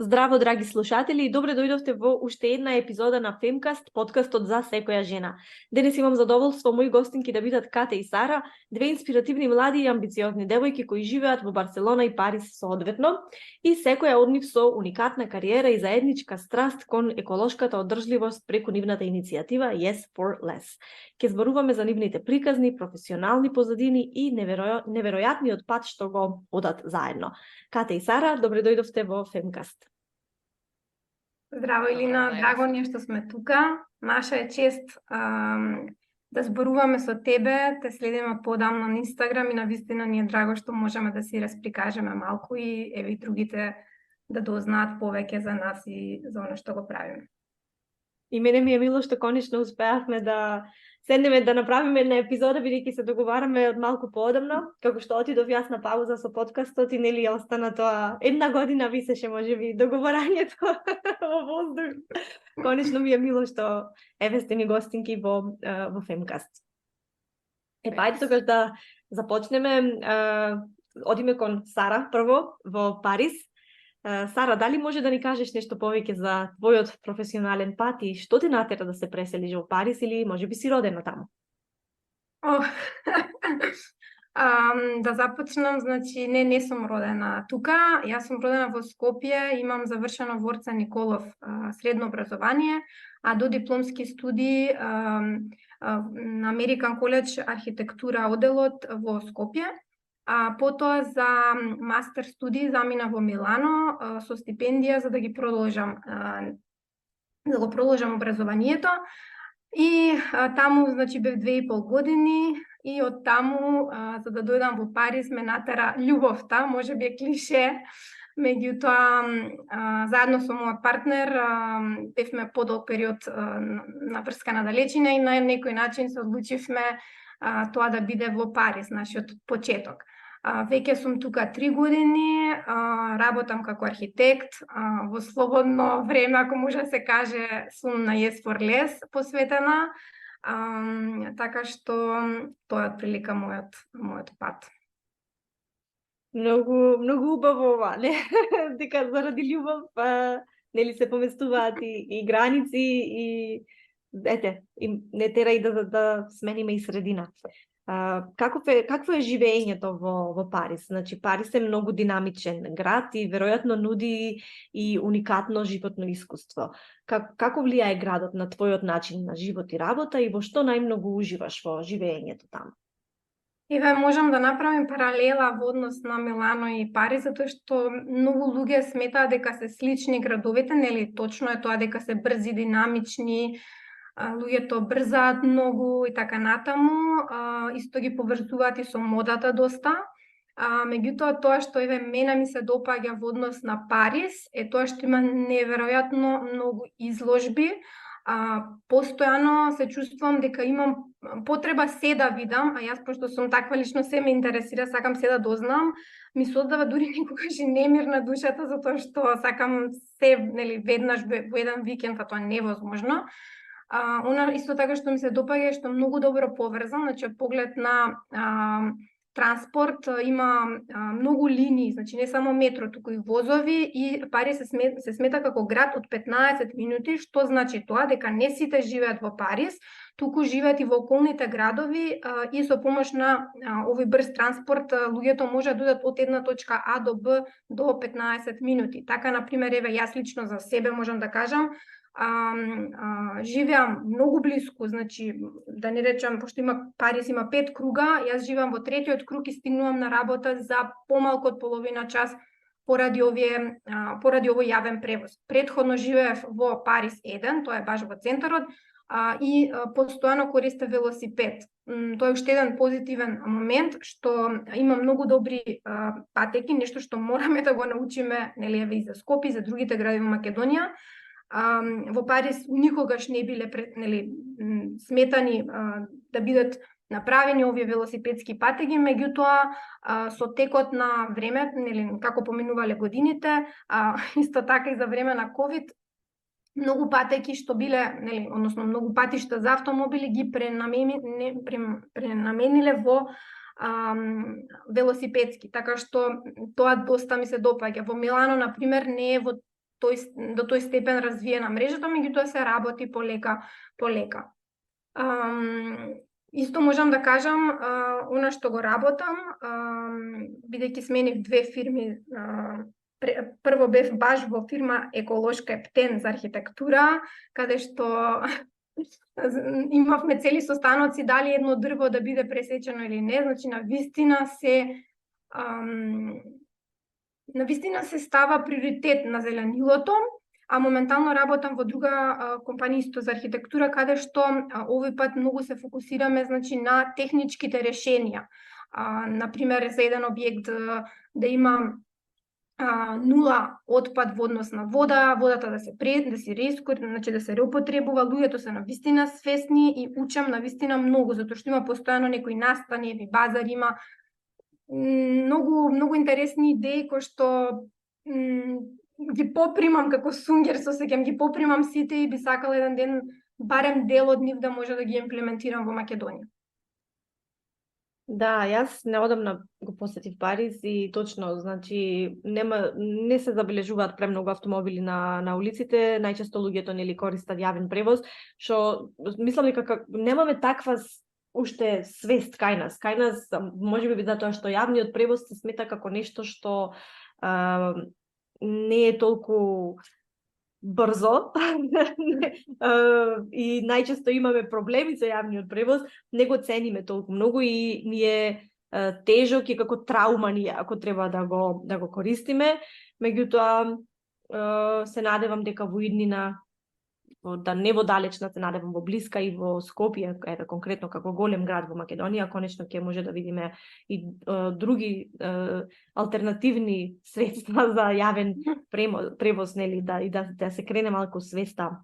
Здраво, драги слушатели, и добре дојдовте во уште една епизода на Femcast, подкастот за секоја жена. Денес имам задоволство мои гостинки да бидат Кате и Сара, две инспиративни млади и амбициозни девојки кои живеат во Барселона и Париз соодветно, и секоја од нив со уникатна кариера и заедничка страст кон еколошката одржливост преку нивната иницијатива Yes for Less. Ке зборуваме за нивните приказни, професионални позадини и неверојатниот пат што го одат заедно. Кате и Сара, добре дојдовте во Femcast. Здраво, Илина, драго ни е што сме тука. Наша е чест да зборуваме со тебе, те следиме подамно на Инстаграм и навистина ни е драго што можеме да си расприкажеме малку и еви другите да дознаат повеќе за нас и за оно што го правиме. И мене ми е мило што конечно успеавме да седнеме да направиме една епизода, бидејќи се договараме од малку поодамно, како што отидов јас на пауза со подкастот и нели остана тоа една година висеше можеби договорањето во воздух. Конечно ми е мило што еве сте ми гостинки во Femcast. Ајде тогаш да започнеме. Одиме кон Сара прво во Париз. Сара, дали може да ни кажеш нешто повеќе за твојот професионален пат и што те натера да се преселиш во Париз или можеби си родена таму? Да започнам, значи не сум родена тука, јас сум родена во Скопје, имам завршено во Орца Николов средно образование, а до дипломски студии на American College архитектура оделот во Скопје. Потоа за мастер студии замина во Милано со стипендија за да го продолжам образованието. И таму, значи, бев 2,5 години и од таму, за да дојдам во Париз, ме натера љубовта, можеби е клише, меѓутоа, заедно со мојот партнер, бевме подолг период на врска на далечина и на некој начин се одлучивме тоа да биде во Париз, нашиот почеток. Веќе сум тука 3 години, работам како архитект, во слободно време, ако може да се каже, сум на Yes for Less посветена, така што тоа е отприлика мојот пат. Многу убаво ова, не? Дека заради љубов нели се поместуваат и граници и не тера и да смениме и средина. Какво е живеењето во Париз? Значи, Париз е многу динамичен град и веројатно нуди и уникатно животно искуство. Како влијае градот на твојот начин на живот и работа и во што најмногу уживаш во живеењето таму? Еве, можам да направим паралела во однос на Милано и Париз, затоа што многу луѓе сметаат дека се слични градовите, нели точно е тоа дека се брзи, динамични, луѓето брзаат многу и така натаму, исто ги поврзуваат и со модата доста. Меѓутоа, тоа што еве мене ми се допаѓа во однос на Париз е тоа што има неверојатно многу изложби. Постојано се чувствувам дека имам потреба се да видам, а јас пошто сум таква лично, се ме интересира, сакам се да дознам, ми создава дури некогаш и немир на душата затоа што сакам се, нели, веднаш во еден викенд, а тоа невозможно. Исто така што ми се допаѓа што многу добро поврзан, значи од поглед на транспорт има многу линии, значи не само метро, туку и возови, и Париз се смета како град од 15 минути, што значи тоа дека не сите живеат во Париз, туку живеат и во околните градови и со помош на овој брз транспорт луѓето може да дојдат од една точка А до Б до 15 минути. Така, например, еве јас лично за себе можам да кажам, живеам многу блиску, значи да не речам, пошто Париз има 5 круга, јас живеам во третиот круг и стигнувам на работа за помалку од половина час поради овој јавен превоз. Претходно живеев во Париз 1, тоа е баш во центарот, и постојано користев велосипед. Тоа е уште еден позитивен момент, што има многу добри патеки, нешто што мораме да го научиме, нели, еве и за Скопје, и за другите градови во Македонија. Во Париз никогаш не биле сметани да бидат направени овие велосипедски патеки, меѓутоа со текот на време, нели, како поминувале годините, исто така и за време на ковид, многу патеки што биле, нели, односно многу патишта за автомобили ги пренамениле во велосипедски, така што тоа доста ми се допаѓа. Во Милано, на пример, не е во до тој степен развиена мрежата, меѓутоа се работи полека. Исто можам да кажам, она што го работам, бидејќи сменив 2 фирми, прво бев баш во фирма Еколошка Ептен за архитектура, каде што имавме цели состаноци дали едно дрво да биде пресечено или не, значи на вистина се става приоритет на зеленилото, а моментално работам во друга компанија исто за архитектура, каде што овој пат многу се фокусираме, значи, на техничките решенија. Например, за еден објект да има нула отпад во однос на водата да се значи да се реупотребува, луѓето се навистина свесни и учам навистина многу, затоа што има постојано некои настани, базар има многу интересни идеи кои што ги попримам како сунгер, со сеќам ги попримам сите и би сакала еден ден барем дел од нив да може да ги имплементирам во Македонија. Да, јас неодамна го посетив Париз и точно, значи не се забележуваат премногу автомобили на улиците, најчесто луѓето нели користат јавен превоз, што мислам дека немаме таква уште свест кај нас. Кај нас можеби затоа што јавниот превоз се смета како нешто што не е толку брзо и најчесто имаме проблеми со јавниот превоз, не го цениме толку многу и ни е тежок и како траума ни ако треба да го користиме. Меѓутоа се надевам дека во иднина, да не во далечна, се надевам во блиска и во Скопје, конкретно како голем град во Македонија, конечно ќе може да видиме и други алтернативни средства за јавен превоз, нели, да се крене малку свеста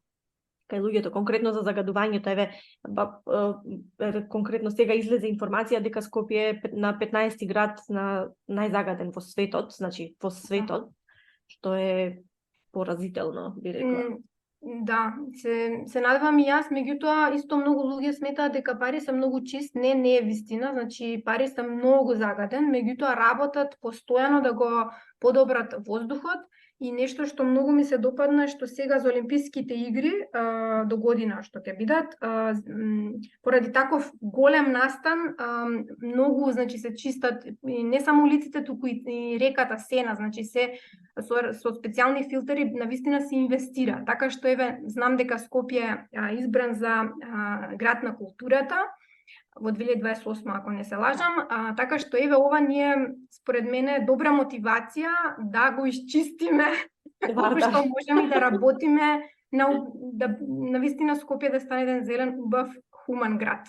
кај луѓето, конкретно за загадувањето. Конкретно сега излезе информација дека Скопје е на 15 град на најзагаден во светот, значи во светот, што е поразително, би рекла. Да, се надевам и јас, меѓутоа исто многу луѓе сметаат дека Париз е многу чист. Не е вистина, значи Париз е многу загаден, меѓутоа работат постојано да го подобрат воздухот. И нешто што многу ми се допадна е што сега за Олимписките игри до година што ќе бидат, поради таков голем настан, многу, значи, се чистат и не само улиците, туку и реката Сена, значи се со специјални филтери навистина се инвестира. Така што знам дека Скопје е избран за град на културата во 2028, ако не се лажам, така што ова ние, според мене, добра мотивација да го исчистиме, колку што можеме да работиме на вистина Скопје да стане еден зелен, убав, хуман град.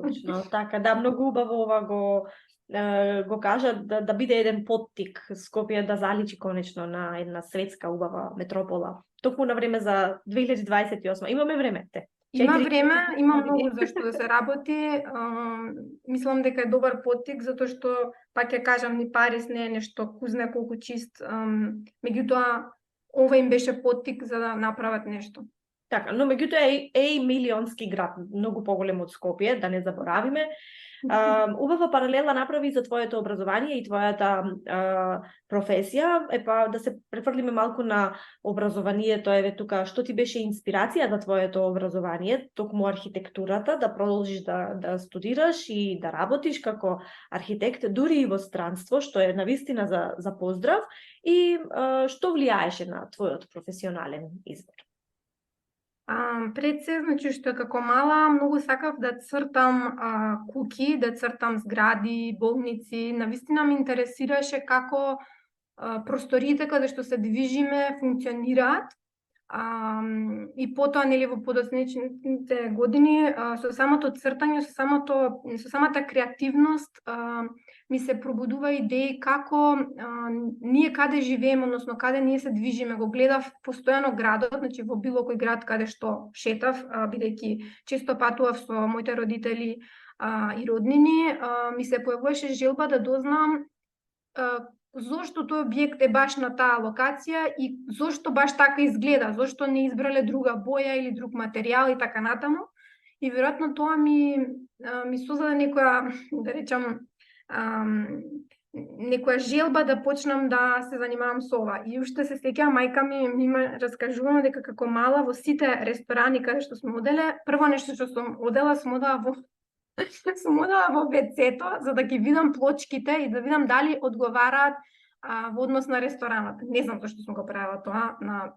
Точно, така, да, многу убаво ова го кажа, да биде еден поттик Скопје да заличи конечно на една светска убава метропола. Токму на време за 2028. Имаме време, Има време, има многу за што да се работи. Мислам дека е добар поттик, затоа што, пак ќе кажам, ни Париз не е нешто кузне колку чист. Меѓутоа, ова им беше поттик за да направат нешто. Така, но меѓутоа е и милионски град, многу поголем од Скопје, да не заборавиме. Убава паралела направи за твоето образование и твојата професија, да се префрлиме малку на образованието, тука, што ти беше инспирација за твоето образование, токму архитектурата, да продолжиш да студираш и да работиш како архитект, дури и во странство, што е навистина за поздрав, и што влијаеше на твојот професионален избор? Пред се, значи, што како мала многу сакав да цртам куки, да цртам згради, болници. Навистина ме интересираше како просториите каде што се движиме функционираат. И потоа, нели, во подоцнечните години, со самото цртање, со самата креативност, ми се пробудува идеи како ние каде живееме, односно каде ние се движиме. Го гледав постојано градот, значи во било кој град каде што шетав, бидејќи често патував со моите родители и роднини, ми се појавуваше желба да дознам зошто тој објект е баш на таа локација и зошто баш така изгледа, зошто не избрале друга боја или друг материјал и така натаму. И веројатно тоа ми создаде некоја, да речам, некоја желба да почнам да се занимавам со ова. И уште се сеќавам, мајка ми има раскажувано дека како мала во сите ресторани каде што сме оделе, прво нешто што сум одела во сум одела во WC-то за да ги видам плочките и да видам дали одговараат во однос на ресторанот. Не знам зашто сум го правила тоа на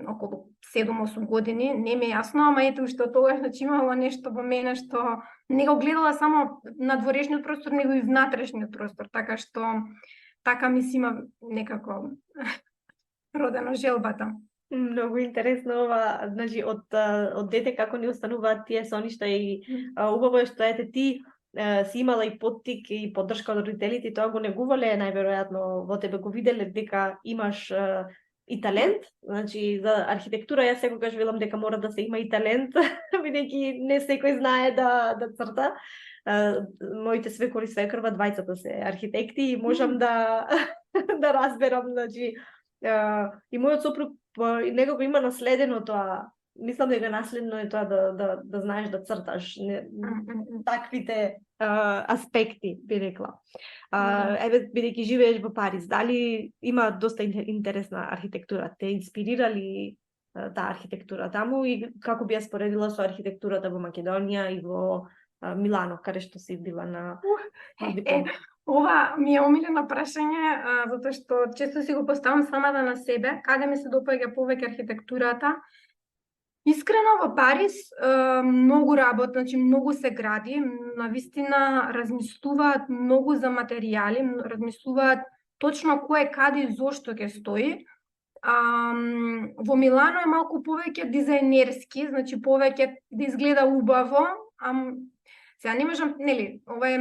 околу 7-8 години, не ми е јасно, ама ете уште од тогаш значи имало нешто во мене што не го гледала само надворешниот простор, него и внатрешниот простор, така што така ми си има некако родено желбата. Многу интересно ова, значи од дете како ни остануваат тие соништа и убаво е што ете ти си имала и поттик и поддршка од родителите, тоа го негувале најверојатно во тебе, го виделе дека имаш и талент, значи за архитектура јас секогаш велам дека мора да се има и талент, бидејќи не секој знае да црта. Моите свекор и свекрва двајцата се архитекти и можам да да разберам, значи и мојот сопруг некако има наследено тоа. Мислам дека наследно е тоа да знаеш да црташ, таквите аспекти, би рекла. Еве, бидејќи живееш во Париз, дали има доста интересна архитектура? Те инспирира ли таа архитектура таму и како би ја споредила со архитектурата во Македонија и во Милано, каде што си била на диплома? Ова ми е омилено прашање, затоа што често си го поставам самата на себе, каде ми се допаѓа повеќе архитектурата. Искрено во Париз многу работ, значи многу се гради, навистина размислуваат многу за материјали, размислуваат точно кој каде и зошто ќе стои. Во Милано е малку повеќе дизајнерски, значи повеќе да изгледа убаво, сега не можам, нели, ова е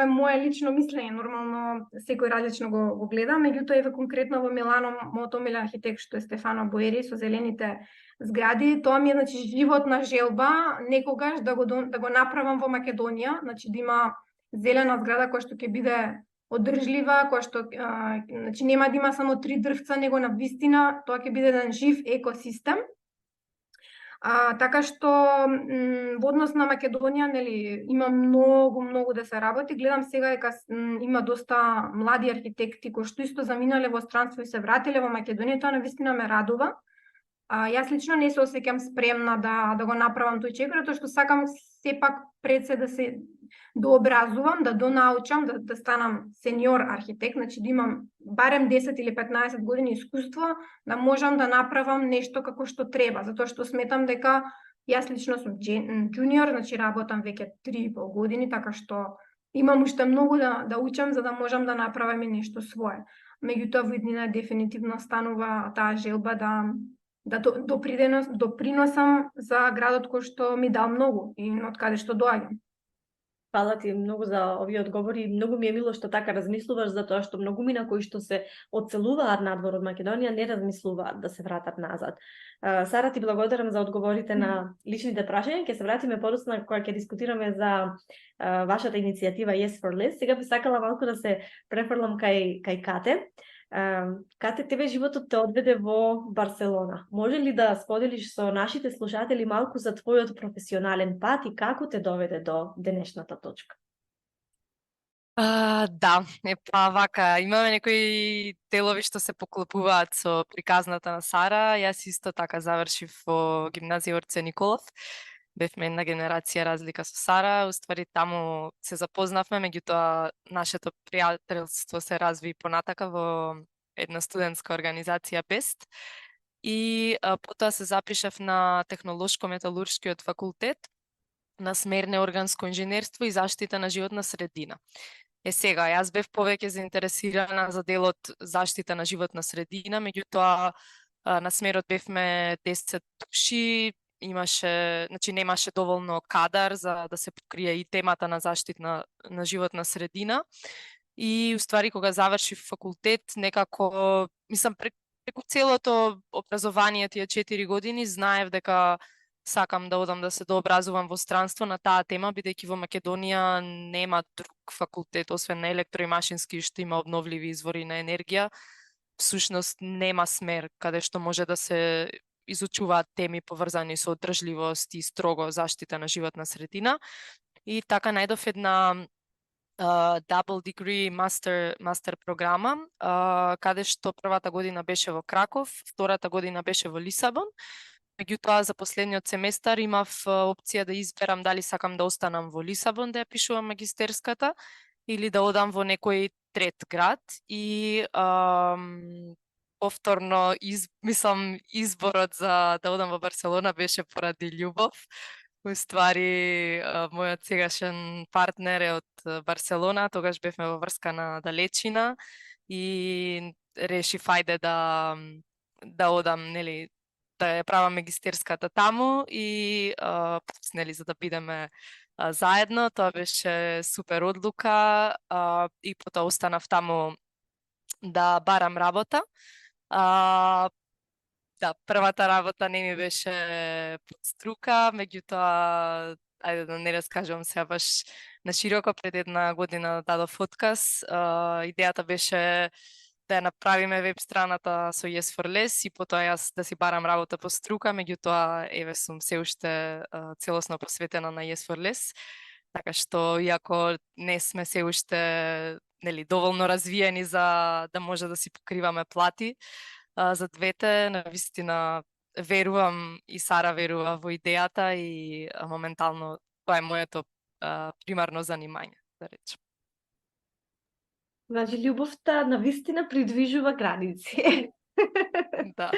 мое лично мислење, нормално секој различно го гледа, меѓутоа еве конкретно во Милано мојот омилен архитект што е Стефано Боери со зелените згради, тоа ми е значи животна желба некогаш да го направам во Македонија, значи да има зелена зграда која што ќе биде одржлива, која што значи нема да има само 3 дрвца, него на вистина тоа ќе биде еден жив екосистем. Така што во однос на Македонија, нели, има многу да се работи. Гледам сега дека има доста млади архитекти кои што исто заминале во странство и се вратиле во Македонија, тоа навистина ме радува. Јас лично не се осеќам спремна да го направам тој чекор, затоа што сакам сепак пред се да се дообразувам, да донаучам, да станам сениор архитект, значи да имам барем 10 или 15 години искуство, да можам да направам нешто како што треба, затоа што сметам дека јас лично сум джуниор, значи работам веќе 3,5 години, така што имам уште многу да учам за да можам да направам и нешто свое. Меѓутоа во иднина дефинитивно станува таа желба да доприносам за градот кој што ми дал многу и од каде што доаѓам. Фала ти многу за овие одговори. Многу ми е мило што така размислуваш, затоа што многумина кои што се одселуваат надвор од Македонија не размислуваат да се вратат назад. Сара, ти благодарам за одговорите на личните прашања. Ќе се вратиме подоцна кога ќе дискутираме за вашата иницијатива Yes for Less. Сега би сакала малку да се префрлам кај Кате. Кате, тебе животот те одведе во Барселона. Може ли да споделиш со нашите слушатели малку за твојот професионален пат и како те доведе до денешната точка? Да, вака, имаме некои делови што се поклопуваат со приказната на Сара. Јас исто така завршив во гимназија Орце Николов. Бевме една генерација разлика со Сара, уствари таму се запознавме, меѓутоа нашето пријателство се разви понатака во една студентска организација БЕСТ и потоа се запишав на Технолошко-металуршкиот факултет на смер неорганско инженерство и заштита на животна средина. Сега, јас бев повеќе заинтересирана за делот заштита на животна средина, меѓутоа на смерот бевме 10 души, немаше доволно кадар за да се покрие и темата на заштита на животна средина. И уствари кога завршив факултет, некако, мислам, преку целото образование тие 4 години, знаев дека сакам да одам да се дообразувам во странство на таа тема, бидејќи во Македонија нема друг факултет, освен на електро и машински, што има обновливи извори на енергија. Всушност нема смер каде што може да се изучуваат теми поврзани со одржливост и строго заштита на животна средина. И така најдов една double degree master програма, каде што првата година беше во Краков, втората година беше во Лисабон. Меѓутоа, за последниот семестар имав опција да изберам дали сакам да останам во Лисабон да ја пишувам магистерската или да одам во некој трет град и повторно изборот за да одам во Барселона беше поради љубов. Уствари, мојот сегашен партнер е од Барселона, тогаш бевме во врска на далечина и решив ајде да одам, нели, да ја правам магистерската таму и нели за да бидеме заедно. Тоа беше супер одлука и потоа останав таму да барам работа. Да, првата работа не ми беше под струка, меѓутоа, ајде да не раскажувам сега баш на широко, пред една година дадов отказ. Идејата беше да ја направиме веб страната со Yes for Less и потоа јас да си барам работа по струка, меѓутоа еве сум се уште целосно посветена на Yes for Less. Така што иако не сме се уште нели доволно развиени за да може да си покриваме плати за двете, навистина верувам и Сара верува во идејата и моментално тоа е моето примарно занимање, да речем. Значи, љубовта навистина придвижува граници. Да.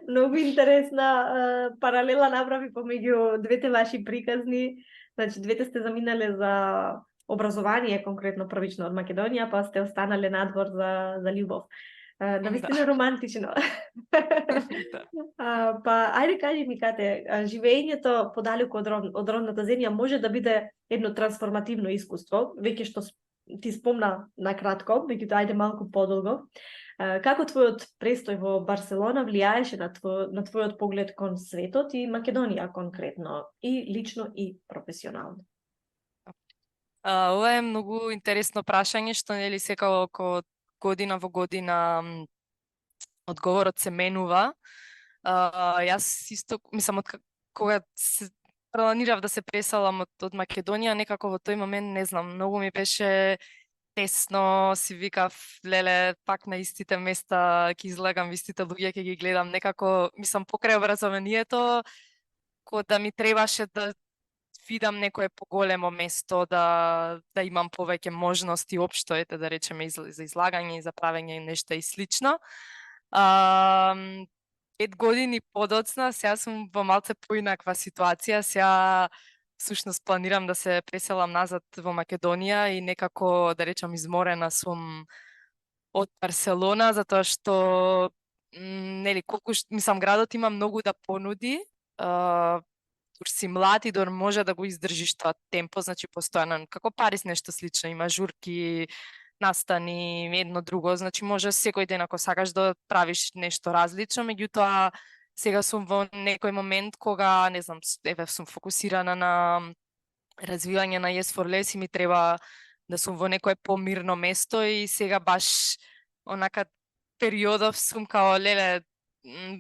Многу интересна паралела направи помеѓу двете ваши приказни. Значи, двете сте заминале за образование, конкретно првично од Македонија, па сте останале надвор за љубов. Навистина романтично. Па, ајде кажи ми, Кате, живеењето подалеку од родната земја може да биде едно трансформативно искуство, веќе што ти спомна на кратко, меѓутоа ајде малку подолго. Како твојот престој во Барселона влијаеше на твојот поглед кон светот и Македонија конкретно, и лично и професионално? Ова е многу интересно прашање, што нели секако година во година одговорот се менува. Јас исто, мислам, кога се планирав да се преселам од Македонија, некако во тој момент, не знам, многу ми беше тесно, си викав, леле, пак на истите места ќе излагам, истите луѓе ќе ги гледам, некако, мислам, покрај образованието, ко да ми требаше да видам некое поголемо место, да имам повеќе можности општо, ете да речеме за излагање и за правење нешта и слично. 5 години подоцна, сега сум во малце поинаква ситуација, сега всушност планирам да се преселам назад во Македонија и некако, да речам, изморена сум од Барселона, затоа што, нели, мислам, градот има многу да понуди, дур си млад и дур може да го издржиш тоа темпо, значи постојано, како Париз нешто слично, има журки, настани, едно друго, значи може секој ден ако сакаш да правиш нешто различно, меѓутоа сега сум во некој момент кога, не знам, еве сум фокусирана на развивање на Yes for Less и ми треба да сум во некое помирно место и сега баш онака периодов сум као леле,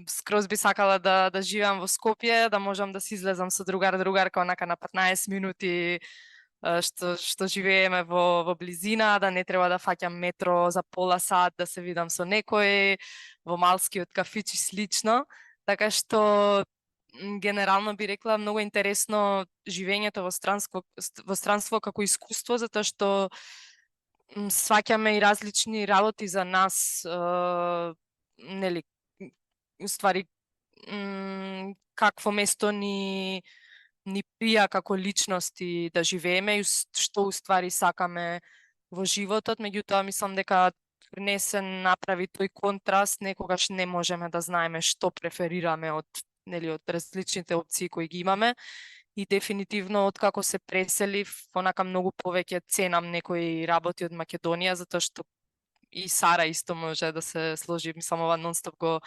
скроз би сакала да живеам во Скопје, да можам да си излезам со другарка онака на 15 минути што живееме во близина, да не треба да фаќам метро за пола сат да се видам со некој, во малскиот кафич и слично. Така што генерално би рекла многу интересно живењето во странство како искуство, затоа што сваќаме и различни работи за нас, нели, уствари какво место ни прија како личности да живееме и што уствари сакаме во животот, меѓутоа мислам дека не се направи тој контраст, некогаш не можеме да знаеме што преферираме од различните опции кои ги имаме и дефинитивно од како се преселив, онака многу повеќе ценам некои работи од Македонија, затоа што и Сара исто може да се сложи, мислам ова нонстоп го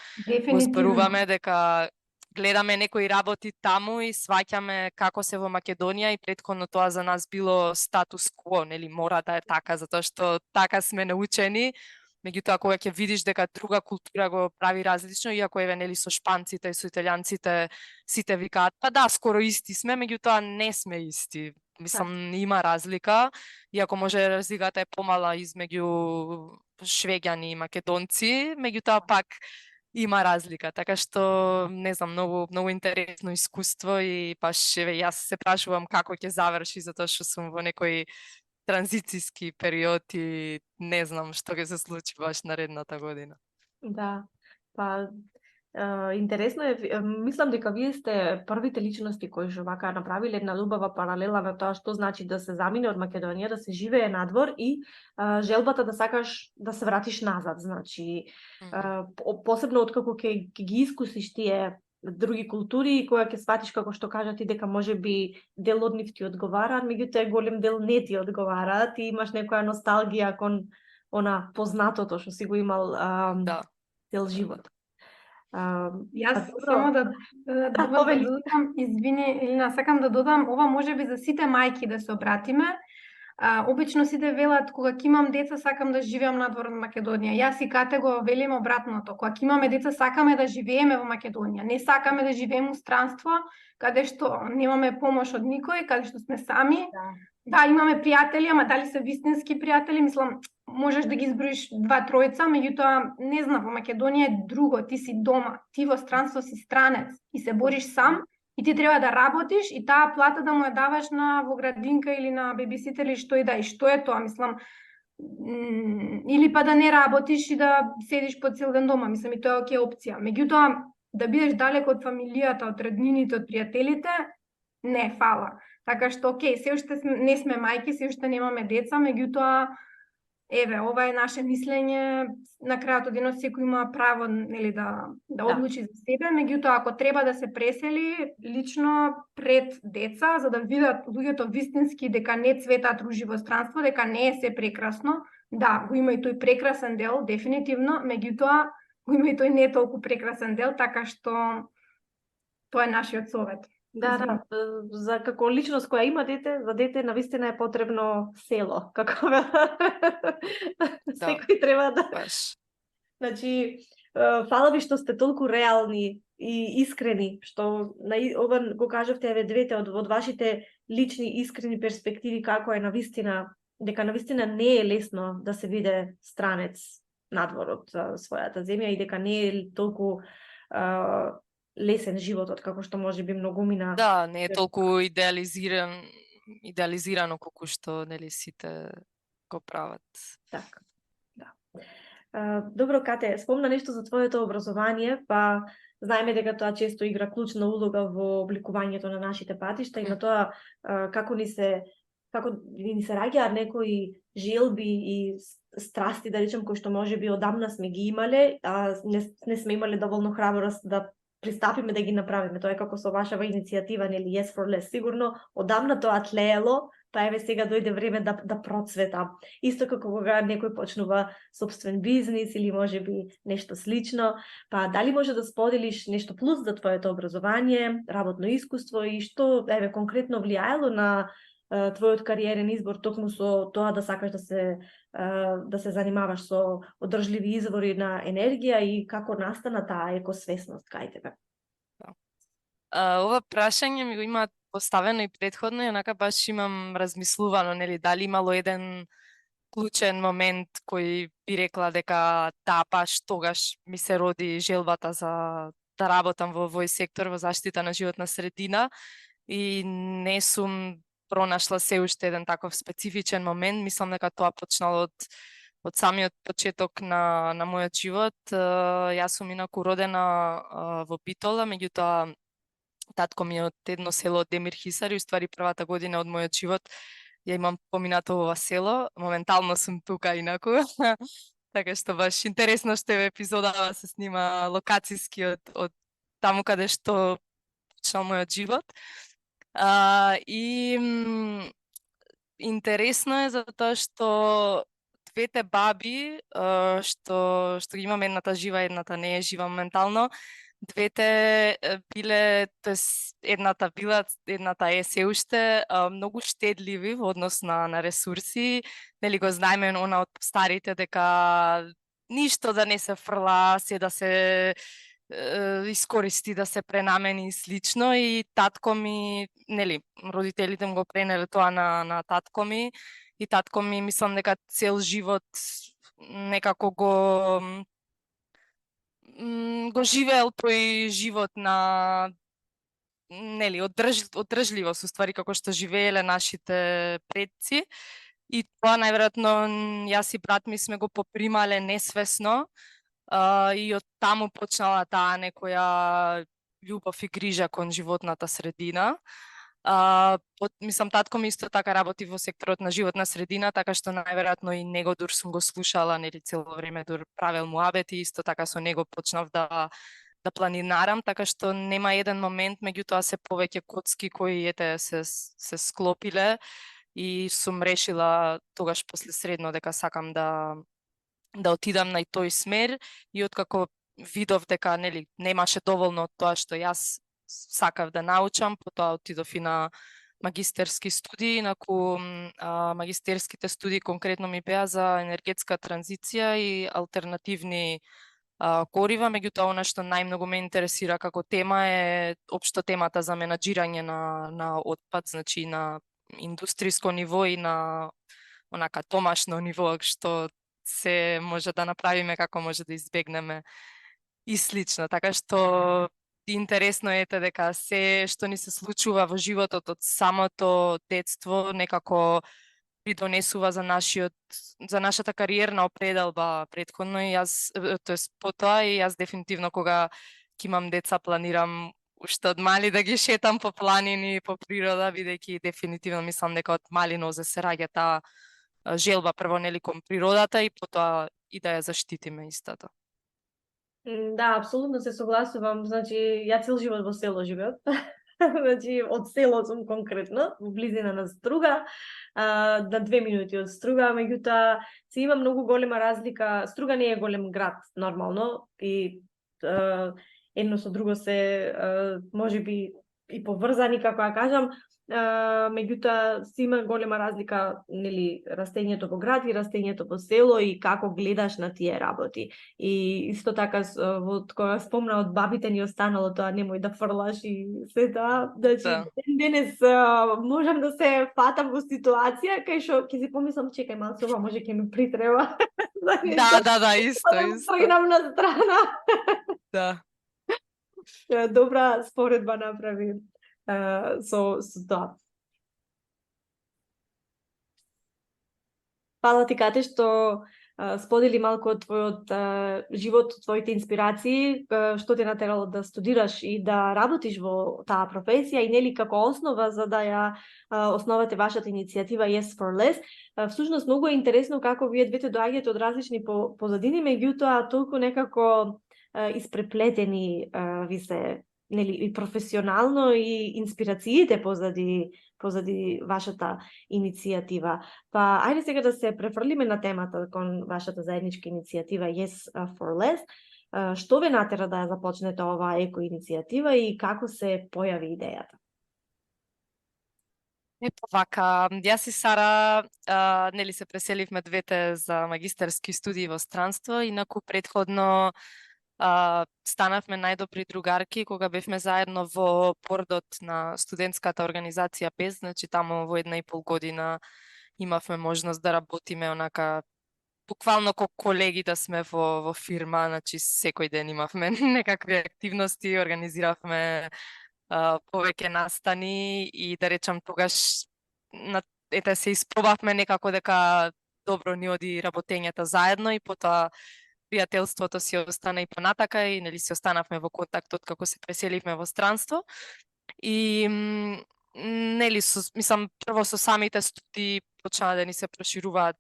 зборуваме, дека гледаме некои работи таму и сваќаме како се во Македонија и претходно тоа за нас било статус кво, нели мора да е така, затоа што така сме научени. Меѓутоа кога ќе видиш дека друга култура го прави различно, иако еве нели со шпанците и со италијанците сите викаат, па да, скоро исти сме, меѓутоа не сме исти. Мислам, има разлика, иако може разликата е помала измеѓу швеѓани и македонци, меѓутоа пак има разлика, така што не знам, многу интересно искуство и баш еве јас се прашувам како ќе заврши затоа што сум во некој транзицијски период и не знам што ќе се случи баш наредната година. Да, па интересно е, мислам дека вие сте првите личности кои што вака направиле една убава паралела на тоа што значи да се замине од Македонија, да се живее надвор и желбата да сакаш да се вратиш назад, значи посебно откако ќе ги искусиш тие други култури и кога ќе сватиш како што кажа ти дека можеби дел од нив ти одговара, меѓутоа голем дел не ти одговара, ти имаш некоја носталгија кон она познатото што си го имал цел живот. Јас само да додам, извини, Елина, сакам да додам, ова можеби за сите мајки да се обратиме. Обично сите велат, кога ќе имам деца, сакам да живеам надвор од Македонија. Јас и Кате го велиме обратното. Кога ќе имаме деца, сакаме да живееме во Македонија. Не сакаме да живееме у странство, каде што немаме помош од никој, каде што сме сами. Да, имаме пријатели, ама дали се вистински пријатели, мислам, можеш да ги изброиш 2-3, меѓутоа не знам, во Македонија е друго, ти си дома, ти во странство си странец и се бориш сам и ти треба да работиш и таа плата да му ја даваш на во градинка или на бебиситер или што и да, и што е тоа, мислам, или па да не работиш и да седиш по цел ден дома, мислам и тоа е окей опција. Меѓутоа да бидеш далеко од фамилијата, од роднините, од пријателите, не, фала. Така што, окей, се уште не сме мајки, се уште немаме деца, меѓутоа, еве, ова е наше мислење, на крајот од денот секој има право, нели, да одлучи за себе, меѓутоа, ако треба да се пресели, лично пред деца, за да видат луѓето вистински дека не цветат ружи во странство, дека не е се прекрасно, да, го има и тој прекрасен дел, дефинитивно, меѓутоа, го има и тој не толку прекрасен дел, така што тоа е нашиот совет. Да, за како личност која има дете, за дете навистина е потребно село, како секој треба да... Значи, фала ви што сте толку реални и искрени, што ова го кажавте еве двете од вашите лични искрени перспективи како е навистина, дека навистина не е лесно да се биде странец надвор од својата земја и дека не е толку лесен животот, како што може би многумина... Да, не е толку идеализирано колку што нели сите го прават. Така, да. Добро, Кате, спомна нешто за твоето образование, па знаеме дека тоа често игра клучна улога во обликувањето на нашите патишта и на тоа како ни се раѓаат некои желби и страсти, да речем, кои што можеби одамна сме ги имале, а не сме имале доволно храброст да пристапиме да ги направиме. Тоа е како со вашава иницијатива, нели, Yes for Less. Сигурно одамна тоа тлеело, па еве сега дојде време да процвета. Исто како кога некој почнува собствен бизнис или можеби нешто слично, па дали може да споделиш нешто плюс за твоето образование, работно искуство и што еве конкретно влијаело на твојот кариерен избор токму со тоа да сакаш да се занимаваш со одржливи извори на енергија и како настана таа екосвесност кај тебе? Ова прашање ми го има поставено и претходно и онака баш имам размислувано, нели, дали имало еден клучен момент кој би рекла дека баш тогаш ми се роди желбата за да работам во овој сектор, во заштита на животна средина и не сум пронашла се уште еден таков специфичен момент. Мислам дека тоа почнало од самиот почеток на мојот живот. Јас сум инаку родена во Битола, меѓутоа татко ми е од едно село од Демир Хисар и уствари првата година од мојот живот ја имам поминато во ова село. Моментално сум тука инаку. Така што баш интересно што е епизодава се снима локацијски од таму каде што почнал мојот живот. И интересно е затоа што двете баби што ги имам, едната жива, едната не е жива моментално, двете биле, едната е се уште многу штедливи во однос на ресурси. Нели го знаеме она од старите дека ништо да не се фрла, се да се искористи да се пренамени и слично, и татко ми, нели, родителите му го пренеле тоа на татко ми, и татко ми мислам дека цел живот некако го живеел тој живот на, нели, одржливост, уствари како што живееле нашите предци, и тоа најверојатно јас и брат ми сме го попримале несвесно, и од таму почнала таа некоја љубов и грижа кон животната средина. Мислам, татко ми исто така работи во секторот на животна средина, така што најверојатно и него дур сум го слушала, нели, цело време дур правел муабети, исто така со него почнав да планинарам, така што нема еден момент, меѓутоа се повеќе коцки кои се склопиле, и сум решила тогаш после средно дека сакам да отидам на тој смер, и откако видов дека, нели, немаше доволно од тоа што јас сакав да научам, потоа отидов и на магистерски студии, инаку магистерските студии конкретно ми беа за енергетска транзиција и алтернативни горива, меѓутоа она што најмногу ме интересира како тема е општо темата за менаџирање на отпад, значи на индустријско ниво и на онака домашно ниво, што се може да направиме, како може да избегнеме и слично. Така што интересно е дека се што ни се случува во животот од самото детство некако придонесува за нашата кариерна определба претходно, и јас, тоест потоа, и јас дефинитивно кога ќе имам деца планирам уште од мали да ги шетам по планини и по природа, бидејќи дефинитивно мислам дека од мали нозе се раѓа таа желба прво, нели, кон природата, и потоа и да ја заштитиме истата. Да, апсолутно се согласувам. Значи, ја цел живот во село живеам. Значи, од село сум конкретно, во близина на Струга, на 2 минути од Струга, меѓутоа се има многу голема разлика. Струга не е голем град, нормално, и едно со друго се, можеби и поврзани, како ја кажам, меѓутоа се има голема разлика, нели, растењето во град и растењето во село, и како гледаш на тие работи. И исто така, кога спомна од бабите ни останало тоа, немој да фрлаш и се тоа. Значи, денес можам да се фатам во ситуација кај што ќе си помислам, чекај малку, ова може ќе ми притреба. Да, исто. Тргнам на страна. Да. Добра споредба направи со тоа. Фала ти, Кате, што сподели малку од твојот живот, твоите инспирации, што те натерало да студираш и да работиш во таа професија, и нели како основа за да ја основате вашата иницијатива Yes for Less. Всушност многу е интересно како вие двете доаѓате од различни позадини, меѓутоа толку некако испреплетени ви се, нели, и професионално, и инспирациите позади вашата иницијатива. Па, ајде сега да се префрлиме на темата кон вашата заедничка иницијатива Yes for Less. Што ве натера да ја започнете оваа еко иницијатива и како се појави идејата? Епа вака, јас и Сара, нели, се преселивме двете за магистерски студии во странство, инаку претходно станавме најдобри другарки кога бевме заедно во бордот на студентската организација ПЕС, значи таму во 1,5 година имавме можност да работиме онака буквално како колеги, да сме во фирма, значи секој ден имавме некакви активности, организиравме повеќе настани, и да речам тогаш се испробавме некако дека добро ни оди работењето заедно, и потоа пријателството си остана и понатака, и нели си останавме во контакт како се преселивме во странство. И нели мислам прво со самите студии почна да ни се прошируваат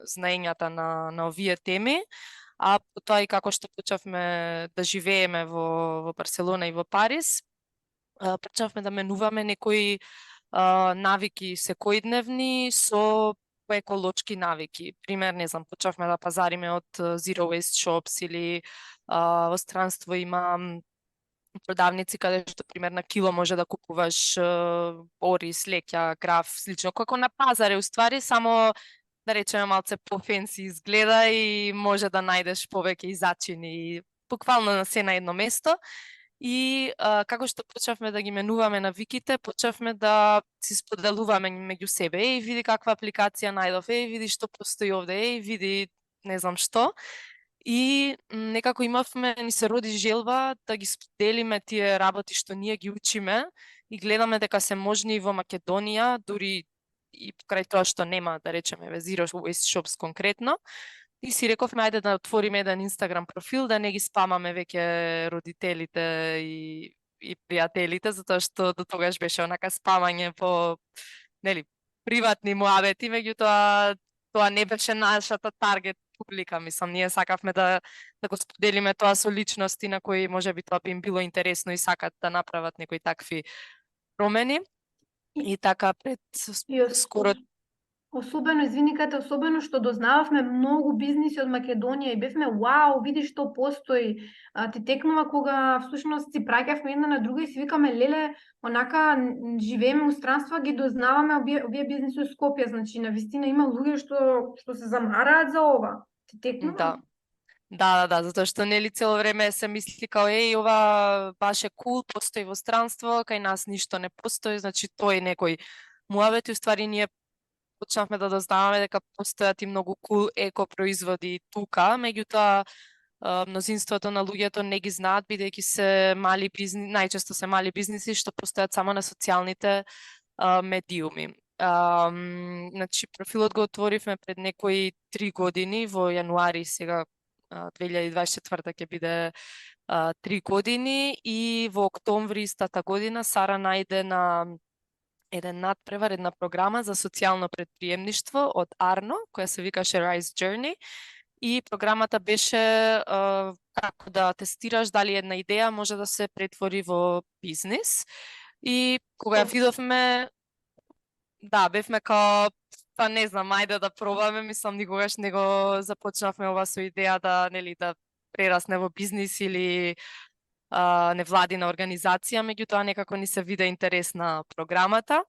знаењата на овие теми, а потоа и како што почнавме да живееме во Барселона и во Париз, почнавме да менуваме некои навики секојдневни со еколошки навики. Пример, не знам, почнавме да пазариме од Zero Waste Shops, или во странство има продавници каде што пример на кило може да купуваш ориз, леќа, граф, слично како на пазаре, уствари само да речеме малце пофенси изгледа и може да најдеш повеќе и зачини буквално на се на едно место. И како што почнавме да ги менуваме навиките, почнавме да си споделуваме меѓу себе. И види каква апликација најдов, види што постои овде, види не знам што. И некако имавме, ни се роди желба да ги споделиме тие работи што ние ги учиме и гледаме дека се можни и во Македонија, дури и покрај тоа што нема, да речеме, Zero Waste Shops конкретно. И си рековме, ајде да отвориме еден Инстаграм профил, да не ги спамаме веќе родителите и пријателите, затоа што до тогаш беше онака спамање по, нели, приватни муабети, меѓутоа тоа не беше нашата таргет публика, мислам, ние сакавме да го споделиме тоа со личности на кои можеби тоа би им било интересно и сакат да направат некои такви промени. И така пред скоро Особено, извиникате, особено што дознававме многу бизниси од Македонија и бевме, вау, види што постои. Ти текнува кога всушност си праќавме една на друга и си викаме, леле, онака живееме у странства, ги дознаваме овие бизниси од Скопје, значи навистина има луѓе што се замараат за ова. Ти текнува? Да, затоа што нели цело време се мисли као ова баш е кул, постои во странство, кај нас ништо не постои, значи тој некој муавет и уствари ние почнавме да дознаваме дека постојат и многу кул еко производи тука, меѓутоа мнозинството на луѓето не ги знаат бидејќи се мали бизниси, најчесто се мали бизниси што постојат само на социјалните медиуми. Значи профилот го отворивме пред некои 3 години во јануари сега 2024 ќе биде 3 години и во октомври истата година Сара најде на еден надпревар, една програма за социјално предприемништво од Арно, која се викаше Rise Journey. И програмата беше како да тестираш дали една идеја може да се претвори во бизнис. И кога ја видовме, бевме као, па не знам, ајде да пробаме, мислам никогаш не го започнавме ова со идеја да, нели, да прерасне во бизнис или невладина организација, меѓутоа некако ни се виде интерес на програмата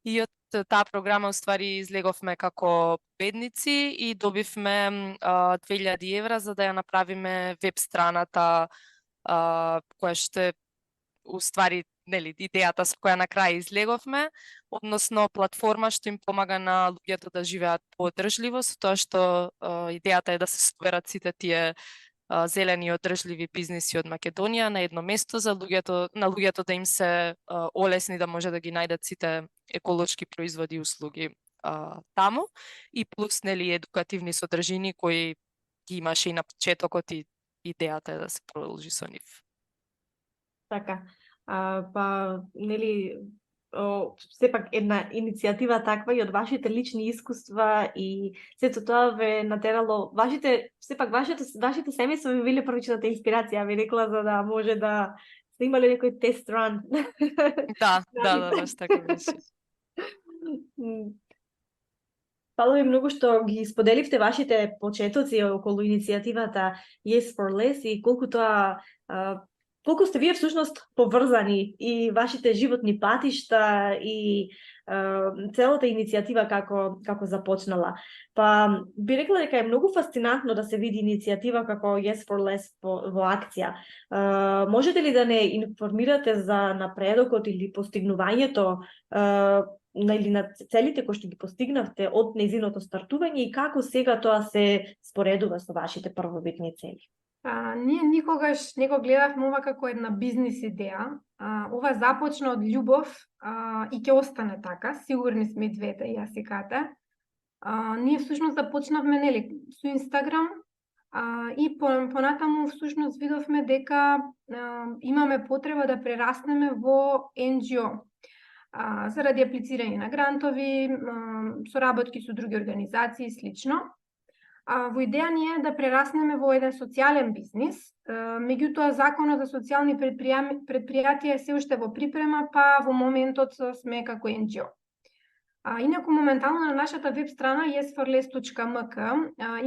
и од таа програма уствари излеговме како победници и добивме 2000 евра за да ја направиме веб страната која што уствари, нели, идејата со која на крај излеговме, односно платформа што им помага на луѓето да живеат подржливо, со тоа што идејата е да се соберат сите тие зелени и одржливи бизниси од Македонија на едно место за луѓето да им се олесни да може да ги најдат сите еколошки производи и услуги таму и плюс нели едукативни содржини кои ги имаше и на почетокот и идејата е да се продолжи со нив. Така. Па нели сепак една иницијатива таква и од вашите лични искуства и сето тоа ве натерало, вашите семејства ви биле првичната инспирација, ви рекла, за да може да сте имале некој тест ран. Да, баш така беше. Фала ви многу што ги споделивте вашите почетоци околу иницијативата Yes for Less и колку сте вие всушност поврзани и вашите животни патишта и целата иницијатива како започнала. Па би рекла дека е многу фасцинантно да се види иницијатива како Yes for Less во акција. Можете ли да не информирате за напредокот или постигнувањето или на целите кои што ги постигнавте од нејзиното стартување и како сега тоа се споредува со вашите првобитни цели? Ние никогаш не го гледавме ова како една бизнис идеја. Ова започна од љубов и ќе остане така. Сигурни сме и двете, јас и Ката. Ние всушност започнавме со Инстаграм и понатаму всушност видовме дека имаме потреба да прераснеме во NGO. Заради аплицирање на грантови, соработки со други организации и слично. Во идеја ни е да прераснеме во еден социјален бизнис, меѓутоа законот за социјални предпријатија е се уште во припрема, па во моментот сме како NGO. Инаку моментално на нашата веб страна yesforless.mk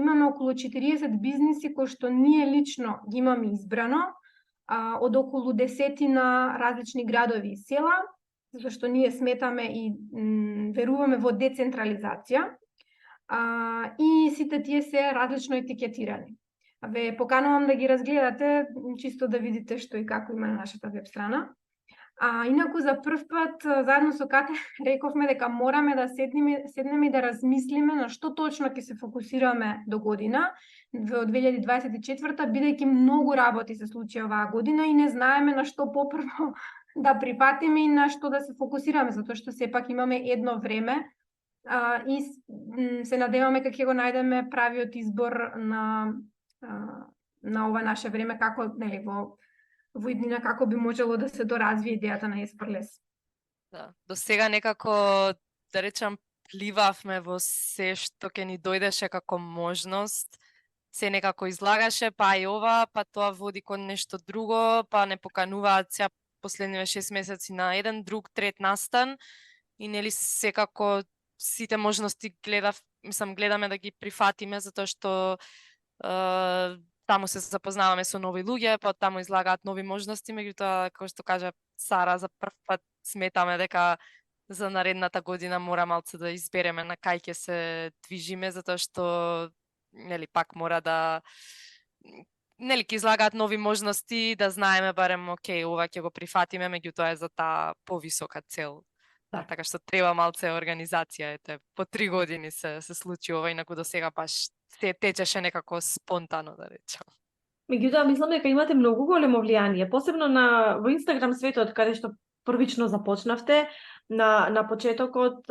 имаме околу 40 бизниси кои што ние лично ги имаме избрано од околу 10 на различни градови и села, зашто ние сметаме и веруваме во децентрализација. И сите тие се различно етикетирани. Ве поканувам да ги разгледате, чисто да видите што и како има на нашата веб страна. Инаку за прв пат заедно со Кате рековме дека мораме да седнеме и да размислиме на што точно ќе се фокусираме до година, во 2024, бидејќи многу работи се случи оваа година и не знаеме на што попрво да прифатиме и на што да се фокусираме, затоа што сепак имаме едно време и се надеваме дека ќе го најдеме правиот избор на ова наше време, како нели во иднина како би можело да се доразвие идејата на Еспрлес. Да, до сега некако, да речам, пливавме во се што ќе ни дојдеше како можност. Се некако излагаше, па и ова, па тоа води кон нешто друго, па не покануваат сега последниве 6 месеци на еден, друг, трет настан. И нели секако сите можности гледаме да ги прифатиме, затоа што таму се запознаваме со нови луѓе, па таму излагаат нови можности, меѓутоа, како што кажа Сара, за прв пат сметаме дека за наредната година мора малце да избереме на кај ќе се движиме, затоа што нели пак мора да нели ќе излагаат нови можности, да знаеме барем окей, ова ќе го прифатиме, меѓутоа е за таа повисока цел. Да. Така што треба малце организација, ете, по 3 години се случи ова, инаку до сега баш се течеше некако спонтано, да речам. Меѓутоа, мислам дека имате многу големо влијание, посебно во Инстаграм светот, каде што првично започнавте. На почетокот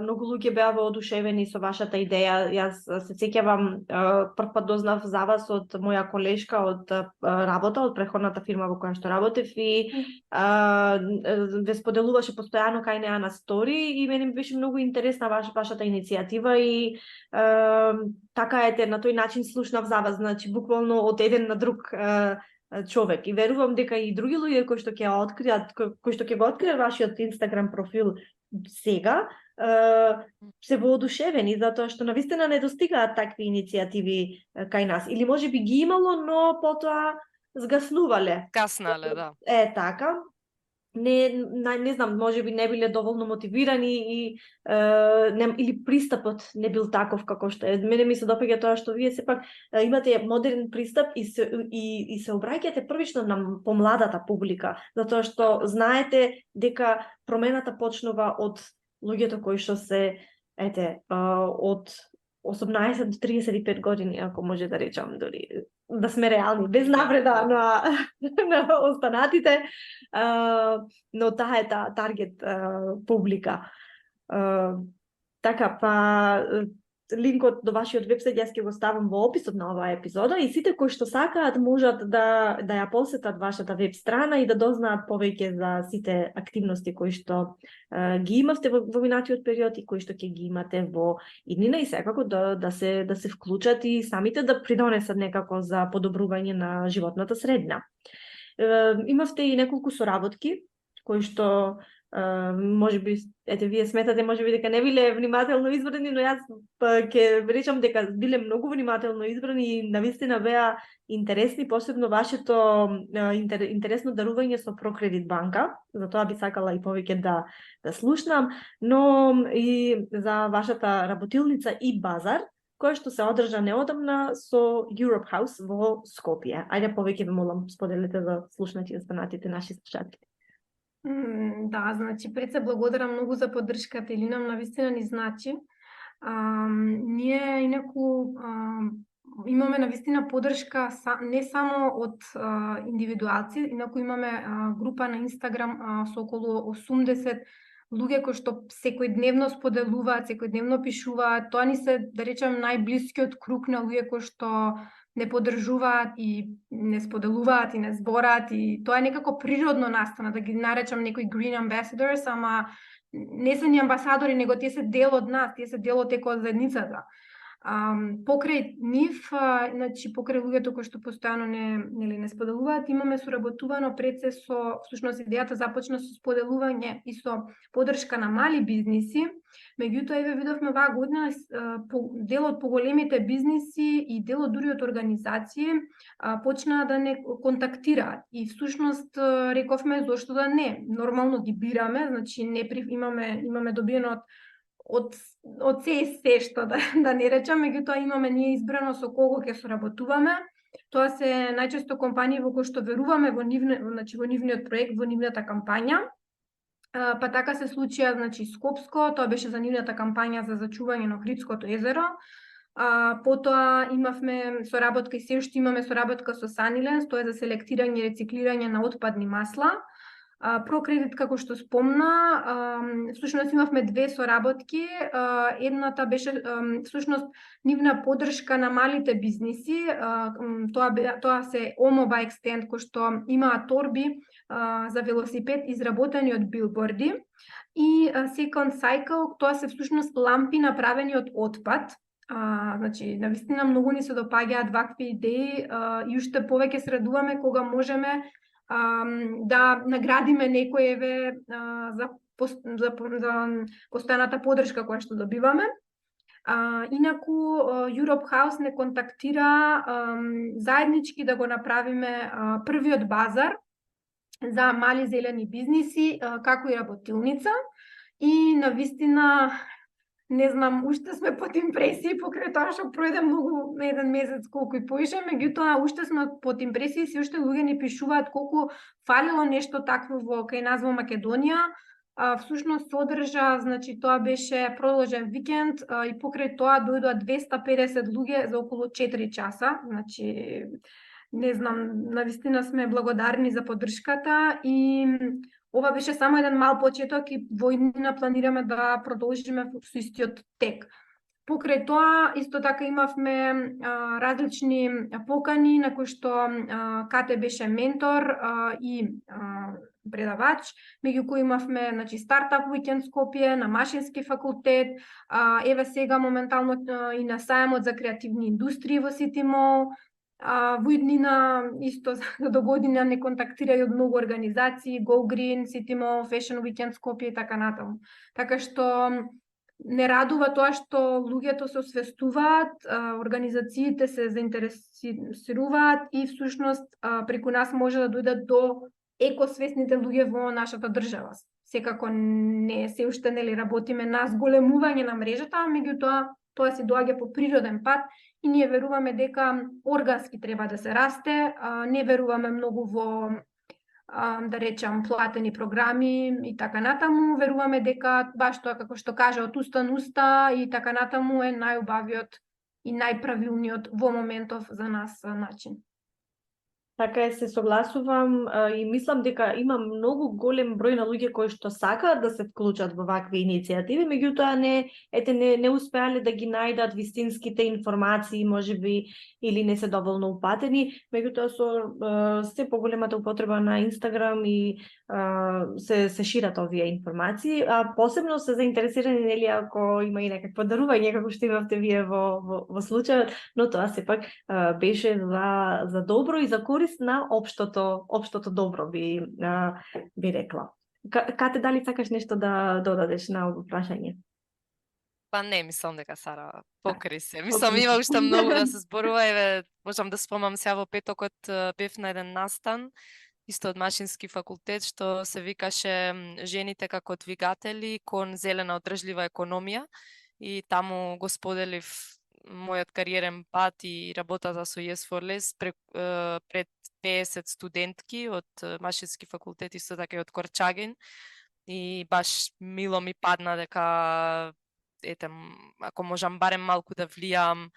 многу луѓе беа воодушевени со вашата идеја. Јас се сеќавам, прв пат дознав за вас од моја колешка од работа, од претходната фирма во која што работев и ве споделуваше постојано кај неа на стори и мене ми беше многу интересна вашата иницијатива и така ете, на тој начин слушнав за вас, значи буквално од еден на друг човек и верувам дека и други луѓе кои што ќе го откријат вашиот Инстаграм профил сега се воодушевени затоа што навистина не достигаат такви иницијативи кај нас или можеби ги имало, но потоа згаснувале. Каснале, да. Така. Не знам, можеби не биле доволно мотивирани и или пристапот не бил таков како што е. Мене ми се допаѓа тоа што вие сепак имате модерен пристап и се обраќате првично на помладата публика, затоа што знаете дека промената почнува од луѓето кои што се од 18 до 35 години, ако може да речам, дори да сме реални, без навреда на останатите, но таа е таргет публика. Така, па линкот до вашиот вебсайт јас ќе го ставам во описот на оваа епизода и сите кои што сакаат можат да ја посетат вашата веб страна и да дознаат повеќе за сите активности кои што ги имавте во минатиот период и кои што ќе ги имате во иднина и секако да се вклучат и самите да придонесат некако за подобрување на животната средина. Имавте и неколку соработки кои што можеби вие сметате можеби дека не биле внимателно избрани, но јас ќе речам дека биле многу внимателно избрани и навистина беа интересни, посебно вашето интересно дарување со Прокредит банка, затоа би сакала и повеќе да слушнам, но и за вашата работилница и базар, која што се одржа неодамна со Europe House во Скопје. Ајде повеќе ве молам, споделете за слушнати и останатите наши слушатели. Да, значи, пред се благодарам многу за поддршката, или нам навистина ни значи. Ние инаку имаме навистина поддршка не само од индивидуалци, инаку имаме група на Инстаграм со околу 80 луѓе кои што секојдневно споделуваат, секојдневно пишуваат. Тоа ни се, да речем, најблискиот круг на луѓе кои што не поддржуваат и не споделуваат и не збораат и тоа е некако природно настана, да ги наречам некои green ambassadors, ама не се ни амбасадори, него тие се дел од нас, тие се дел од екозаедницата. Покрај нив, значи покрај луѓето кои што постојано не споделуваат, имаме соработувано пред се со, всушност идејата започна со споделување и со поддршка на мали бизниси, меѓутоа еве видовме оваа година дел од поголемите бизниси и дел од дури од организации почнаа да не контактираат и всушност рековме зошто да не, нормално ги бираме, значи имаме добиено од се што да не речам, меѓутоа имаме ние избрано со кого ќе соработуваме. Тоа се најчесто компании во кои што веруваме во нивниот проект, во нивната кампања. Па така се случија, значи, Скопско, тоа беше за нивната кампања за зачување на Охридското езеро. Потоа имавме соработка и се уште имаме соработка со Санилens, тоа е за селектирање и рециклирање на отпадни масла. Прокредит, како што спомна, всушност имавме две соработки. Едната беше всушност нивна поддршка на малите бизниси. Тоа се Omo Bike Stand, кој што имаа торби за велосипед изработени од билборди. И Second Cycle, тоа се всушност лампи направени од отпад. Значи, навистина многу ни се допаѓаат вакви идеи и уште повеќе се радуваме кога можеме да наградиме некоеве за постојаната поддршка која што добиваме. Инаку Europe House не контактира заеднички да го направиме првиот базар за мали зелени бизниси, како и работилница. И навистина, не знам, уште сме под импресии покрај тоа што пројде многу еден месец колку и поише, меѓутоа уште сме под импресии, се уште луѓе ни пишуваат колку фалило нешто такво кај нас во Македонија. Всушност содржа, значи тоа беше продолжен викенд и покрај тоа дојдоа 250 луѓе за околу 4 часа, значи не знам, навистина сме благодарни за поддршката и ова беше само еден мал почеток и во иднина планираме да продолжиме со истиот тек. Покрај тоа, исто така имавме различни покани на кои што Кате беше ментор и предавач, меѓу кои имавме, значи, стартап уикенд Скопје, на Машински факултет, еве сега моментално и на сајамот за креативни индустрии во Сити Мол. Во иднина исто до година не контактирај од многу организации, Go Green, City Mall, Fashion Weekend Скопје и така натаму. Така што не радува тоа што луѓето се освестуваат, организациите се заинтересираат и всушност преку нас може да дојдат до екосвесните луѓе во нашата држава. Секако не се уште нели работиме на зголемување на мрежата, меѓутоа тоа се доаѓа по природен пат и ние веруваме дека органски треба да се расте, не веруваме многу во да речам платени програми и така натаму, веруваме дека баш тоа како што кажа од уста на уста и така натаму е најубавиот и најправилниот во моментов за нас начин. Така е, се согласувам и мислам дека има многу голем број на луѓе кои што сакаат да се вклучат во вакви иницијативи, меѓутоа не успеале да ги најдат вистинските информации, можеби, или не се доволно упатени, меѓутоа со се поголемата употреба на Инстаграм и се шират овие информации, а посебно се заинтересирани, нели, ако има и некакво дарување како што имавте вие во случајот, но тоа сепак беше за добро и за корист на општото добро, би рекла. Кате, дали сакаш нешто да додадеш на ово прашање? Па не, мислам дека Сара покри се. Мислам има уште многу да се зборува, еве можам да спомнам сега во петокот бев на еден настан исто од Машински факултет што се викаше Жените како двигатели кон зелена одржлива економија и таму го споделив мојот кариерен пат и работата со Yes for Less пред 50 студентки од Машински факултет, исто така и од Корчаген. И баш мило ми падна дека ако можам барем малку да влијам,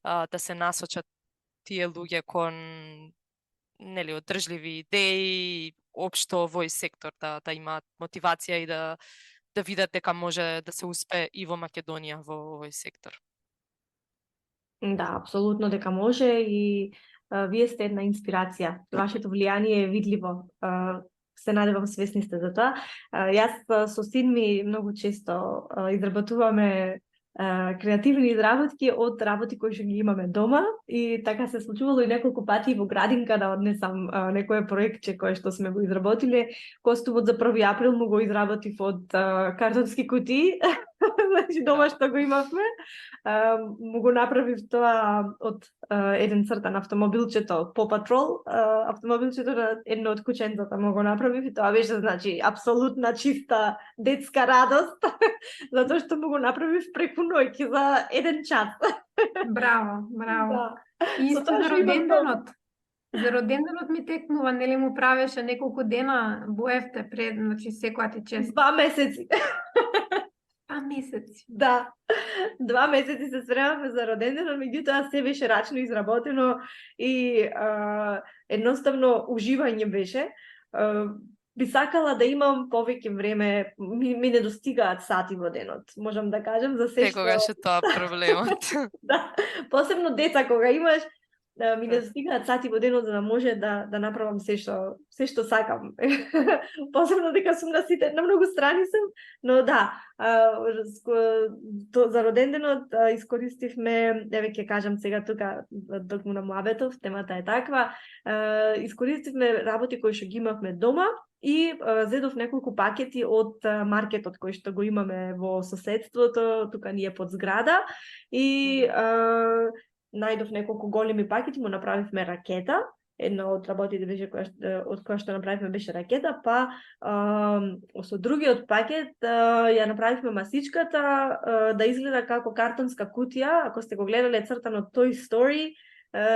да се насочат тие луѓе кон нели одржливи идеи, општо овој сектор да имаат мотивација и да видат дека може да се успее и во Македонија во овој сектор. Да, апсолутно дека може и вие сте една инспирација. Вашето влијание е видливо. Се надевам свесни сте за тоа. Јас со син ми многу често изработуваме креативни изработки од работи кои што ги имаме дома и така се случувало и неколку пати во градинка да однесам некое проектче кое што сме го изработиле. Костумот за 1 април му го изработив од картонски кутии. Значи дома што го имавме, му го направив тоа од еден цртан автомобилчето по патрол, автомобилчето на едно од кученцата му го направив и тоа беше значи апсолутна чиста детска радост, затоа што му го направив преку ноќ за еден час. Браво, браво. Да. И Со исто тоа за што имам роденденот. За роденденот ми текнува, нели му правеше неколку дена, боевте пред, значи секоја ти чест. 2 месеци. 2 месеци. Да, 2 месеци се спремавме за роденденот, меѓутоа се беше рачно изработено и едноставно уживање беше. Би сакала да имам повеќе време, ми недостигаат сати во денот, можам да кажам, за се што... Секогаш е тоа проблемот. Да, посебно деца кога имаш, ми недостигаат сати во денот за да може да направам се што сакам. Посебно дека сум на многу страни сум, но да, за роденденот искористивме, еве ќе кажам сега тука токму на муабетов, темата е таква, искористивме работи кои што ги имавме дома и зедов неколку пакети од маркетот кој што го имаме во соседството, тука ние под зграда и најдов неколку големи пакети, му направивме ракета. Една од работите беше од која што направивме беше ракета, па со другиот пакет ја направивме масичката да изгледа како картонска кутија. Ако сте го гледале цртанот Toy Story,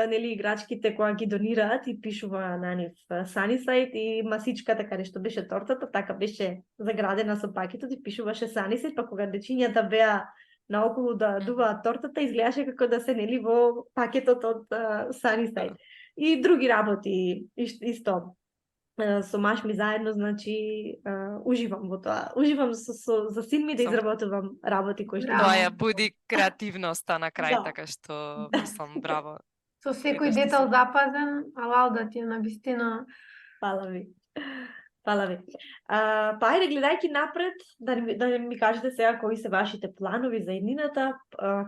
нели играчките кога ги донираат и пишува на нив Sunnyside и масичката каде што беше тортата, така беше заградена со пакетот и пишуваше Sunnyside, па кога дечињата беа наоколу да дуваат тортата, изгледаше како да се нели во пакетот од Sunnyside. И други работи исто со маш ми заедно, значи уживам во тоа. Уживам за син ми да изработувам работи кои што... Тоа ја буди креативноста на крај, Да. така што мислам браво. Со секој детал запазен, алал да ти е на вистина. Фала ви. Фала ви. Па ајде, гледајќи напред, да ми кажете сега кои се вашите планови за иднината,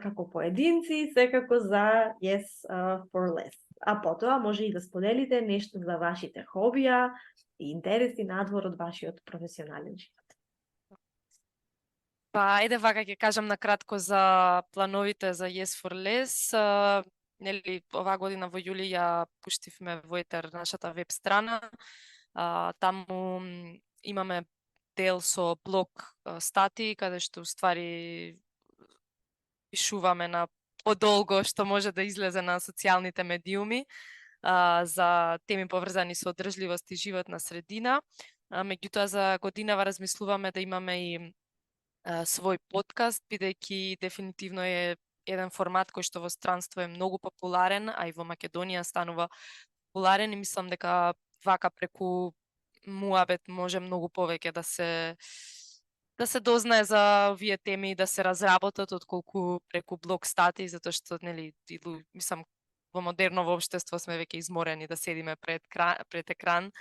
како поединци, секако за Yes for Less. А потоа може и да споделите нешто за вашите хобија и интереси надвор од вашиот професионален живот. Па ајде вака ќе кажам накратко за плановите за Yes for Less. Нели оваа година во јули ја пуштивме во етер нашата веб страна. Таму имаме дел со блог статии, каде што уствари пишуваме на подолго што може да излезе на социјалните медиуми за теми поврзани со одржливост и животна средина. Меѓутоа за годинава размислуваме да имаме и свој подкаст, бидејќи дефинитивно е еден формат кој што во странство е многу популарен, а и во Македонија станува популарен и мислам дека вака преку муабет може многу повеќе да се дознае за овие теми и да се разработат отколку преку блог статии, затоа што нели мислам во модерново општество сме веќе изморени да седиме пред екран.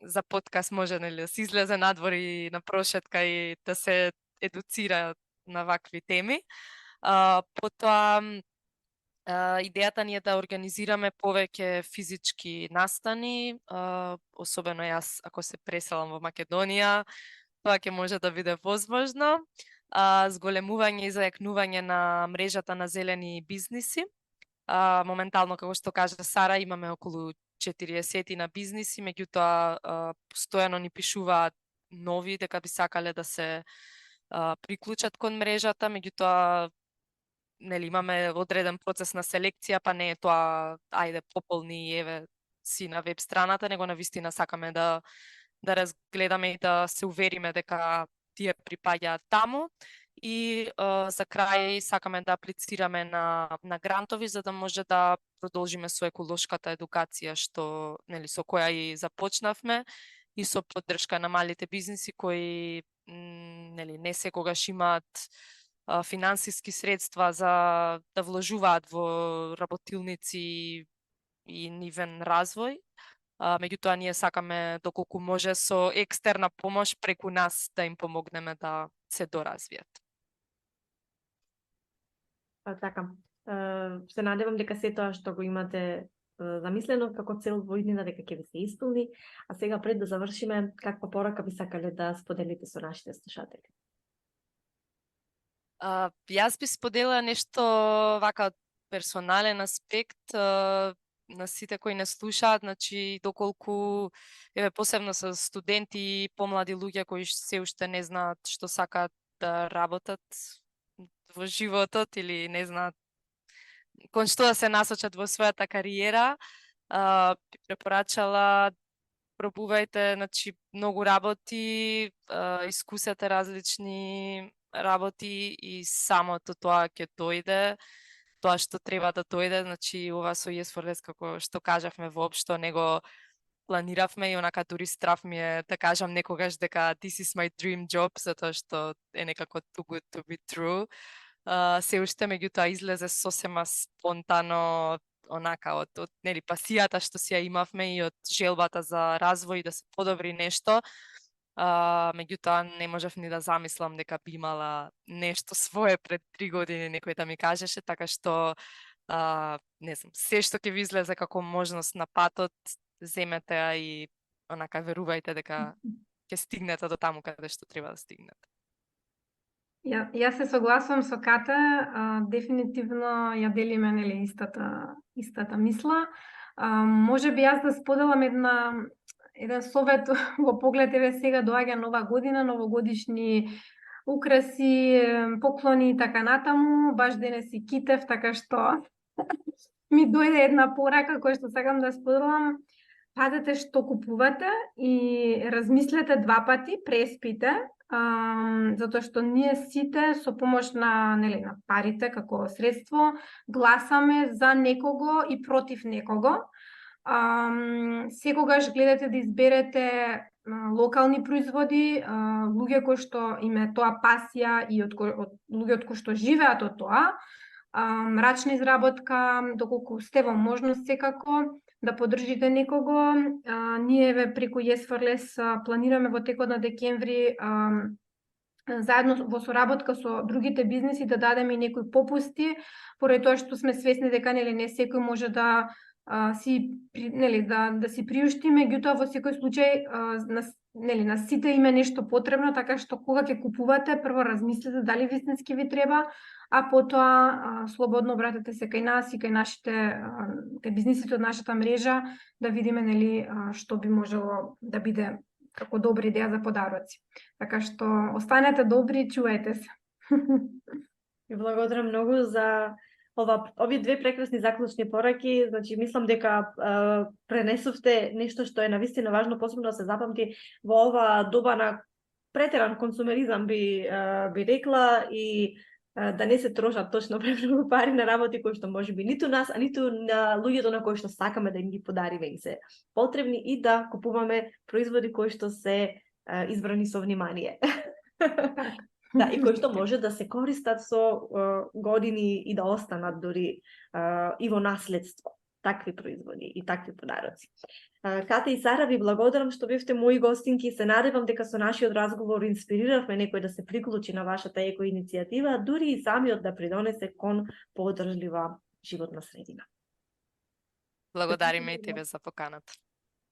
За подкаст може нели да се излезе надвор и на прошетка и да се едуцира на вакви теми. Потоа идејата ни е да организираме повеќе физички настани, особено јас ако се преселам во Македонија, тоа ќе може да биде возможно. Зголемување и зајакнување на мрежата на зелени бизниси. Моментално, како што кажа Сара, имаме околу 40 на бизниси, меѓутоа постојано ни пишуваат нови дека би сакале да се приклучат кон мрежата, меѓутоа нели имаме одреден процес на селекција, па не е тоа ајде пополни еве си на веб страната, него навистина сакаме да разгледаме и да се увериме дека тие припаѓаат таму. И за крај сакаме да аплицираме на грантови за да може да продолжиме со еколошката едукација што нели со која и започнавме и со поддршка на малите бизниси кои нели не секогаш имаат финансиски средства за да вложуваат во работилници и нивен развој. Меѓутоа ние сакаме доколку може со екстерна помош преку нас да им помогнеме да се доразвијат. Така. Се надевам дека се тоа што го имате замислено како цел во иднина дека ќе ви се исполни. А сега пред да завршиме, каква порака би сакале да споделите со нашите слушатели? Јас би споделила нешто вака од персонален аспект на сите кои не слушаат, значи доколку посебно со студенти и помлади луѓе кои се уште не знаат што сакаат да работат во животот или не знаат кон што да се насочат во својата кариера, би препорачала пробувајте, значи многу работи, искусете различни работи и самото тоа ќе дојде, тоа што треба да дојде, значи ова со Yes4Less, како што кажавме, воопшто не го планиравме и онака дури страв ми е да кажам некогаш дека this is my dream job, затоа што е некако too good to be true. Се уште меѓутоа излезе сосема спонтано, онака од нели пасијата што си ја имавме и од желбата за развој да се подобри нешто. Меѓутоа не можев ни да замислам дека би имала нешто свое пред 3 години некој да ми кажеше, така што не знам, се што ќе ви излезе како можност на патот, земете ја и онака верувајте дека ќе стигнете до таму каде што треба да стигнете. Јас се согласувам со Ката, дефинитивно ја делиме нели истата мисла. Може би јас да споделам еден совет во поглед, еве сега доаѓа нова година, новогодишни украси, поклони и така натаму, баш денес си китев, така што ми дојде една порака која што сакам да споделам. Пазете што купувате и размислете 2 пати, преспите, затоа што ние сите со помош на на парите како средство гласаме за некого и против некого. Секогаш гледате да изберете локални производи, луѓе кои што им е тоа пасија и од луѓе од кои што живеат од тоа, рачна изработка, доколку сте во можност секако да поддржите некого. Ние преку Yes4Less планираме во текот на декември заедно во соработка со другите бизнеси да дадеме и некои попусти, поради тоа што сме свесни дека не секој може да си приушти, меѓутоа во секој случај на сите им е нешто потребно, така што кога ќе купувате, прво размислете дали вистински ви треба, а потоа слободно обратете се кај нас и кај нашите кај бизнисите од нашата мрежа да видиме што би можело да биде како добра идеја за подароци. Така што останете добри и чувајте се. Ви благодарам многу за овие 2 прекрасни заклучни пораки. Значи мислам дека пренесовте нешто што е навистина важно, посебно да се запамти во ова доба на претеран консумеризам би рекла, и да не се трошат точно премногу пари на работи кои што можеби ниту нас, а ниту на луѓето на кои што сакаме да им ги подариме и се потребни, и да купуваме производи кои што се избрани со внимание. Да, и кои што може да се користат со години и да останат дури и во наследство такви производи и такви подароци. Ката и Сара, ви благодарам што бевте мои гостинки. Се надевам дека со нашиот разговор инспириравме некој да се приклучи на вашата еко иницијатива, дури и самиот да придонесе кон подржлива животна средина. Благодариме и тебе за поканата.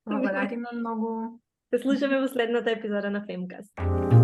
Благодариме многу. Се слушаме во следната епизода на Femcast.